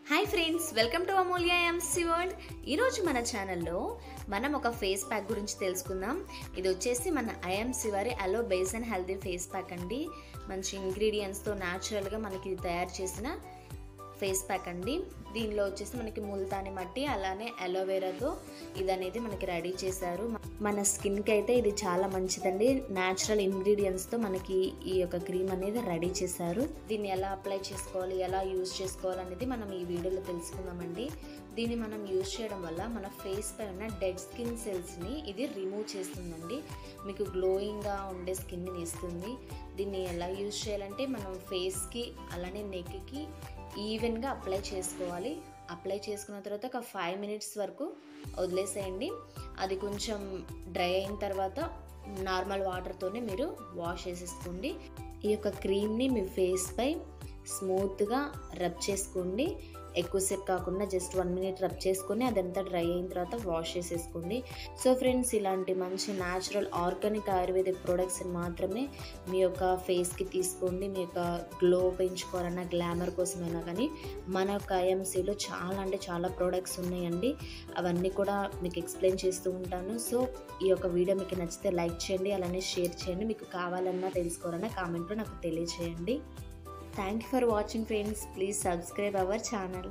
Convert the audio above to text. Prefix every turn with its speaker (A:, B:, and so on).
A: Hi friends, welcome to Amulya MC world. ఈరోజు మన ఛానల్లో మనం ఒక ఫేస్ ప్యాక్ గురించి తెలుసుకుందాం. ఇది వచ్చేసి మన ఐఎంసీ వారి aloe base and healthy face pack అండి. మంచి ఇంగ్రీడియంట్స్తో న్యాచురల్గా మనకి తయారు చేసిన ఫేస్ ప్యాక్ అండి. దీనిలో వచ్చేసి మనకి ముల్తాని మట్టి అలానే అలోవెరాతో ఇది అనేది మనకి రెడీ చేశారు. మన స్కిన్కి అయితే ఇది చాలా మంచిదండి. న్యాచురల్ ఇంగ్రీడియంట్స్తో మనకి ఈ యొక్క క్రీమ్ అనేది రెడీ చేశారు. దీన్ని ఎలా అప్లై చేసుకోవాలి, ఎలా యూజ్ చేసుకోవాలి అనేది మనం ఈ వీడియోలో తెలుసుకుందామండి. దీన్ని మనం యూజ్ చేయడం వల్ల మన ఫేస్ పై ఉన్న డెడ్ స్కిన్ సెల్స్ని ఇది రిమూవ్ చేస్తుందండి. మీకు గ్లోయింగ్గా ఉండే స్కిన్ని ఇస్తుంది. దీన్ని ఎలా యూజ్ చేయాలంటే మనం ఫేస్కి అలానే నెక్కి ఈవెన్గా అప్లై చేసుకోవాలి. అప్లై చేసుకున్న తర్వాత ఒక 5 మినిట్స్ వరకు వదిలేసేయండి. అది కొంచెం డ్రై అయిన తర్వాత నార్మల్ వాటర్తోనే మీరు వాష్ చేసేసుకోండి. ఈ యొక్క క్రీమ్ని మీ ఫేస్పై స్మూత్గా రబ్ చేసుకోండి. ఎక్కువసేపు కాకుండా జస్ట్ 1 మినిట్ రబ్ చేసుకొని అదంతా డ్రై అయిన తర్వాత వాష్ చేసేసుకోండి. సో ఫ్రెండ్స్, ఇలాంటి మంచి న్యాచురల్ ఆర్గానిక్ ఆయుర్వేదిక్ ప్రోడక్ట్స్ని మాత్రమే మీ యొక్క ఫేస్కి తీసుకోండి. మీ యొక్క గ్లో పెంచుకోవాలన్నా, గ్లామర్ కోసమైనా కానీ మన యొక్క ఐఎంసీలో చాలా అంటే చాలా ప్రోడక్ట్స్ ఉన్నాయండి. అవన్నీ కూడా మీకు ఎక్స్ప్లెయిన్ చేస్తూ ఉంటాను. సో ఈ యొక్క వీడియో మీకు నచ్చితే లైక్ చేయండి, అలానే షేర్ చేయండి. మీకు కావాలన్నా తెలుసుకోవాలన్నా కామెంట్లో నాకు తెలియజేయండి. Thank you for watching friends. Please subscribe our channel.